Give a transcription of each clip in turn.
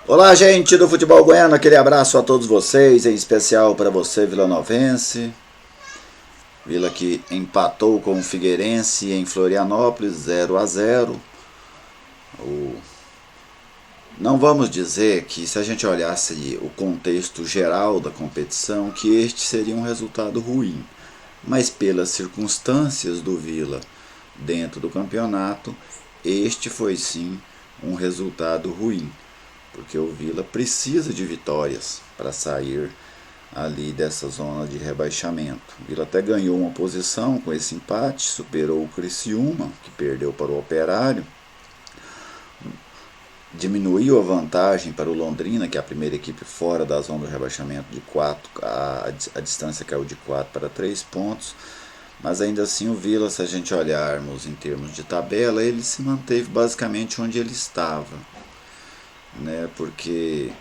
Olá, gente do futebol goiano, aquele abraço a todos vocês, em especial para você, vilanovense. Vila que empatou com o Figueirense em Florianópolis, 0-0. Não vamos dizer que, se a gente olhasse o contexto geral da competição, que este seria um resultado ruim. Mas pelas circunstâncias do Vila dentro do campeonato, este foi sim um resultado ruim. Porque o Vila precisa de vitórias para sair ali dessa zona de rebaixamento. O Vila até ganhou uma posição com esse empate, superou o Criciúma, que perdeu para o Operário, diminuiu a vantagem para o Londrina, que é a primeira equipe fora da zona do rebaixamento, de 4, a distância caiu de 4 para 3 pontos, mas ainda assim o Vila, se a gente olharmos em termos de tabela, ele se manteve basicamente onde ele estava, né? Porque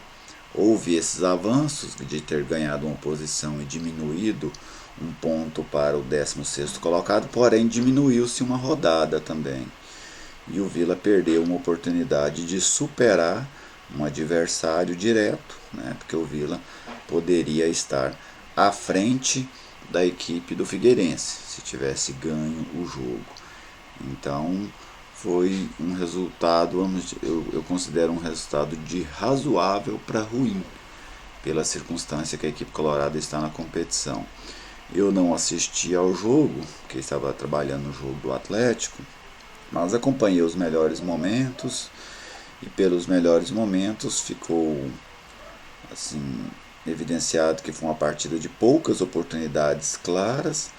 houve esses avanços de ter ganhado uma posição e diminuído um ponto para o 16º colocado, porém diminuiu-se uma rodada também. E o Vila perdeu uma oportunidade de superar um adversário direto, né? Porque o Vila poderia estar à frente da equipe do Figueirense, se tivesse ganho o jogo. Então foi um resultado, eu considero um resultado de razoável para ruim, pela circunstância que a equipe colorada está na competição. Eu não assisti ao jogo, porque estava trabalhando no jogo do Atlético, mas acompanhei os melhores momentos, e pelos melhores momentos ficou assim evidenciado que foi uma partida de poucas oportunidades claras,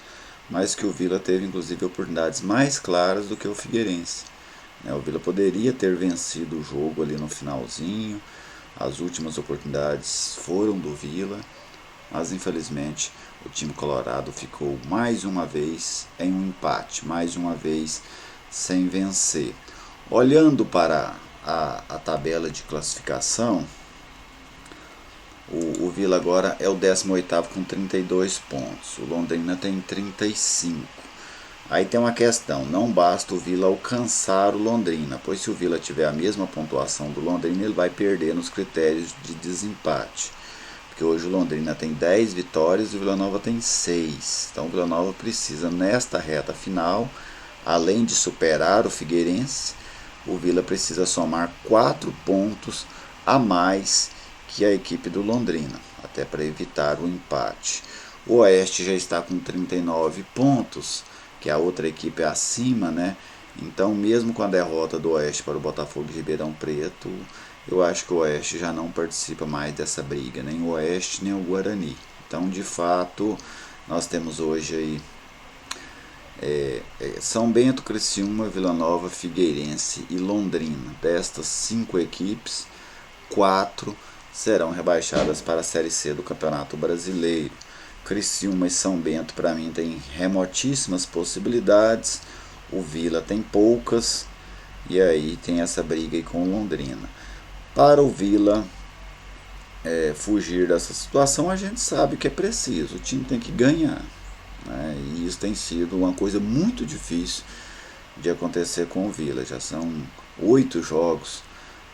mas que o Vila teve inclusive oportunidades mais claras do que o Figueirense. O Vila poderia ter vencido o jogo ali no finalzinho, as últimas oportunidades foram do Vila, mas infelizmente o time colorado ficou mais uma vez em um empate, mais uma vez sem vencer. Olhando para a tabela de classificação, o Vila agora é o 18º com 32 pontos, o Londrina tem 35. Aí tem uma questão, não basta o Vila alcançar o Londrina, pois se o Vila tiver a mesma pontuação do Londrina, ele vai perder nos critérios de desempate. Porque hoje o Londrina tem 10 vitórias e o Vila Nova tem 6. Então o Vila Nova precisa, nesta reta final, além de superar o Figueirense, o Vila precisa somar 4 pontos a mais que a equipe do Londrina, até para evitar o empate. O Oeste já está com 39 pontos, que a outra equipe é acima, né? Então, mesmo com a derrota do Oeste para o Botafogo de Ribeirão Preto, eu acho que o Oeste já não participa mais dessa briga, nem o Oeste nem o Guarani. Então, de fato, nós temos hoje aí São Bento, Criciúma, Vila Nova, Figueirense e Londrina. Destas 5 equipes, 4 serão rebaixadas para a Série C do Campeonato Brasileiro. Criciúma e São Bento, para mim, tem remotíssimas possibilidades. O Vila tem poucas. E aí tem essa briga aí com o Londrina. Para o Vila fugir dessa situação, a gente sabe que é preciso. O time tem que ganhar, né? E isso tem sido uma coisa muito difícil de acontecer com o Vila. Já são 8 jogos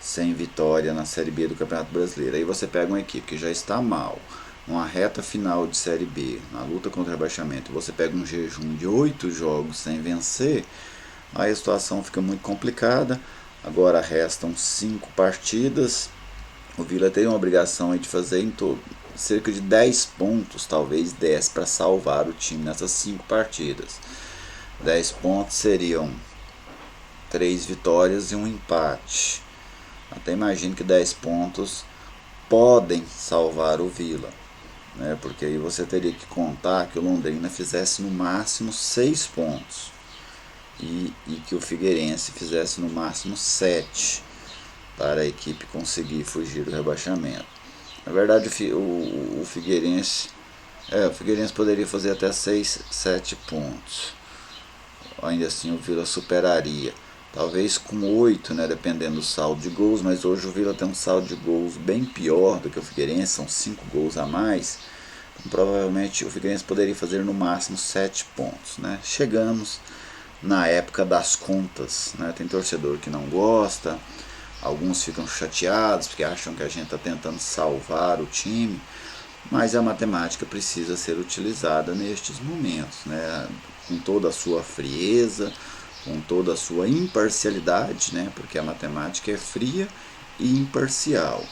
sem vitória na Série B do Campeonato Brasileiro. Aí você pega uma equipe que já está mal, numa reta final de Série B, na luta contra o rebaixamento, você pega um jejum de 8 jogos sem vencer, aí a situação fica muito complicada. Agora restam 5 partidas, o Vila tem uma obrigação aí de fazer em todo cerca de 10 pontos, talvez 10, para salvar o time nessas 5 partidas. 10 pontos seriam 3 vitórias e um empate. Até imagino que 10 pontos podem salvar o Vila, né? Porque aí você teria que contar que o Londrina fizesse no máximo 6 pontos e que o Figueirense fizesse no máximo 7 para a equipe conseguir fugir do rebaixamento. Na verdade o Figueirense poderia fazer até 6, 7 pontos, ainda assim o Vila superaria, talvez com 8, né, dependendo do saldo de gols, mas hoje o Vila tem um saldo de gols bem pior do que o Figueirense, são 5 gols a mais. Então, provavelmente o Figueirense poderia fazer no máximo 7 pontos, né? Chegamos na época das contas, né? Tem torcedor que não gosta, Alguns ficam chateados porque acham que a gente está tentando salvar o time, mas a matemática precisa ser utilizada nestes momentos, né? Com toda a sua frieza, com toda a sua imparcialidade, né? Porque a matemática é fria e imparcial,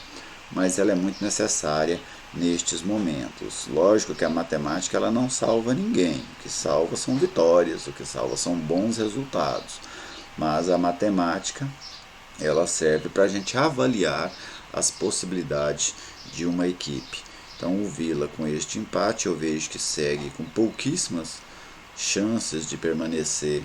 mas ela é muito necessária nestes momentos. Lógico que a matemática ela não salva ninguém, o que salva são vitórias, o que salva são bons resultados, mas a matemática ela serve para a gente avaliar as possibilidades de uma equipe. Então o Vila, com este empate, eu vejo que segue com pouquíssimas chances de permanecer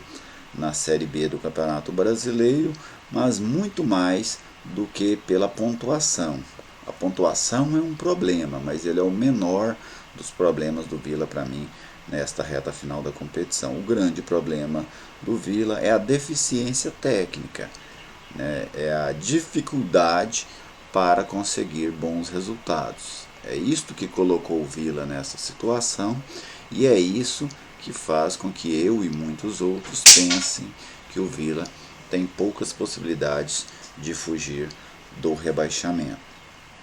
na Série B do Campeonato Brasileiro, mas muito mais do que pela pontuação. A pontuação é um problema, mas ele é o menor dos problemas do Vila para mim nesta reta final da competição. O grande problema do Vila é a deficiência técnica, né? É a dificuldade para conseguir bons resultados. É isto que colocou o Vila nessa situação e é isso que faz com que eu e muitos outros pensem que o Vila tem poucas possibilidades de fugir do rebaixamento.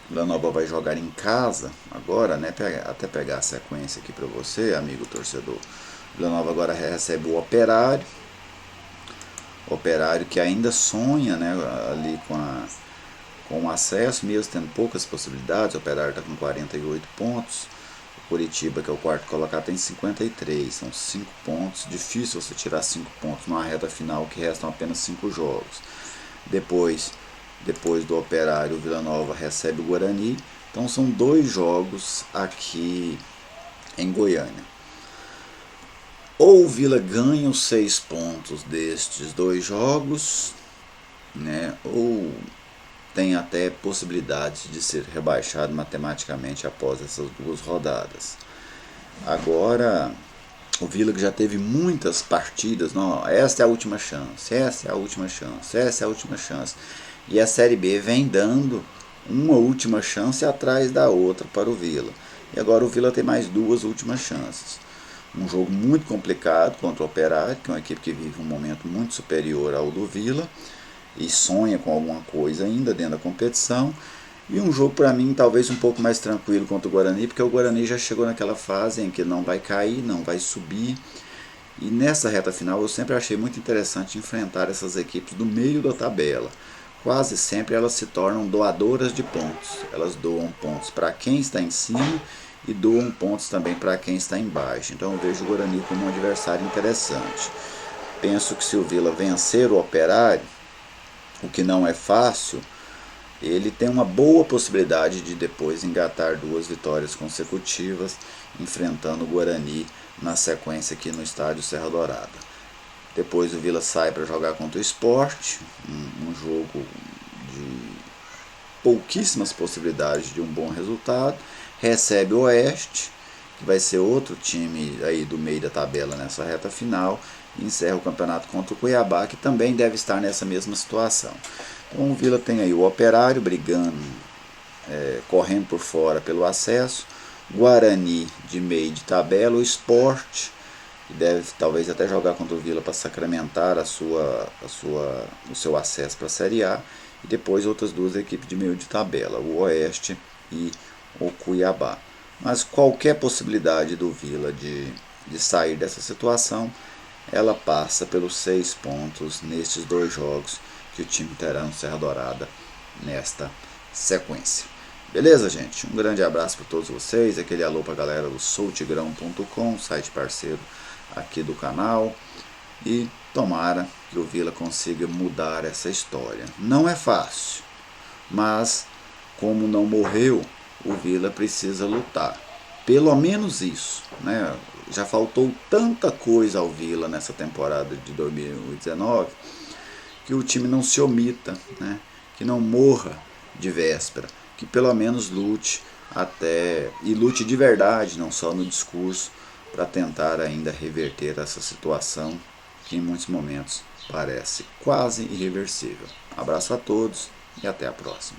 Vila Nova vai jogar em casa agora, né? Até pegar a sequência aqui para você, amigo torcedor. Vila Nova agora recebe o Operário. Operário que ainda sonha, né, ali com o acesso, mesmo tendo poucas possibilidades. O Operário está com 48 pontos. O Curitiba, que é o quarto colocado, tem 53. São 5 pontos. Difícil você tirar 5 pontos numa reta final que restam apenas 5 jogos. Depois do Operário, o Vila Nova recebe o Guarani. Então são 2 jogos aqui em Goiânia. Ou o Vila ganha os 6 pontos destes 2 jogos, né? Ou tem até possibilidade de ser rebaixado matematicamente após essas 2 rodadas. Agora, o Vila que já teve muitas partidas, não, essa é a última chance, essa é a última chance, essa é a última chance. E a Série B vem dando uma última chance atrás da outra para o Vila. E agora o Vila tem mais 2 últimas chances. Um jogo muito complicado contra o Operário, que é uma equipe que vive um momento muito superior ao do Vila e sonha com alguma coisa ainda dentro da competição. E um jogo para mim talvez um pouco mais tranquilo contra o Guarani, porque o Guarani já chegou naquela fase em que não vai cair, não vai subir. E nessa reta final eu sempre achei muito interessante enfrentar essas equipes do meio da tabela. Quase sempre elas se tornam doadoras de pontos. Elas doam pontos para quem está em cima e doam pontos também para quem está embaixo. Então eu vejo o Guarani como um adversário interessante. Penso que se o Vila vencer o Operário, o que não é fácil, ele tem uma boa possibilidade de depois engatar 2 vitórias consecutivas, enfrentando o Guarani na sequência aqui no estádio Serra Dourada. Depois o Vila sai para jogar contra o Sport, um jogo de pouquíssimas possibilidades de um bom resultado. Recebe o Oeste, que vai ser outro time aí do meio da tabela nessa reta final. E encerra o campeonato contra o Cuiabá, que também deve estar nessa mesma situação. Então o Vila tem aí o Operário brigando, correndo por fora pelo acesso. Guarani de meio de tabela. O Sport, que deve talvez até jogar contra o Vila para sacramentar o seu acesso para a Série A. E depois outras 2 equipes de meio de tabela, o Oeste e o Cuiabá. Mas qualquer possibilidade do Vila de sair dessa situação, ela passa pelos 6 pontos nestes 2 jogos que o time terá no Serra Dourada nesta sequência. Beleza, gente? Um grande abraço para todos vocês. Aquele alô para a galera do soutigrão.com, site parceiro aqui do canal. E tomara que o Vila consiga mudar essa história. Não é fácil, mas como não morreu, o Vila precisa lutar. Pelo menos isso, né? Já faltou tanta coisa ao Vila nessa temporada de 2019 que o time não se omita, né? Que não morra de véspera, que pelo menos lute e lute de verdade, não só no discurso, para tentar ainda reverter essa situação que em muitos momentos parece quase irreversível. Abraço a todos e até a próxima.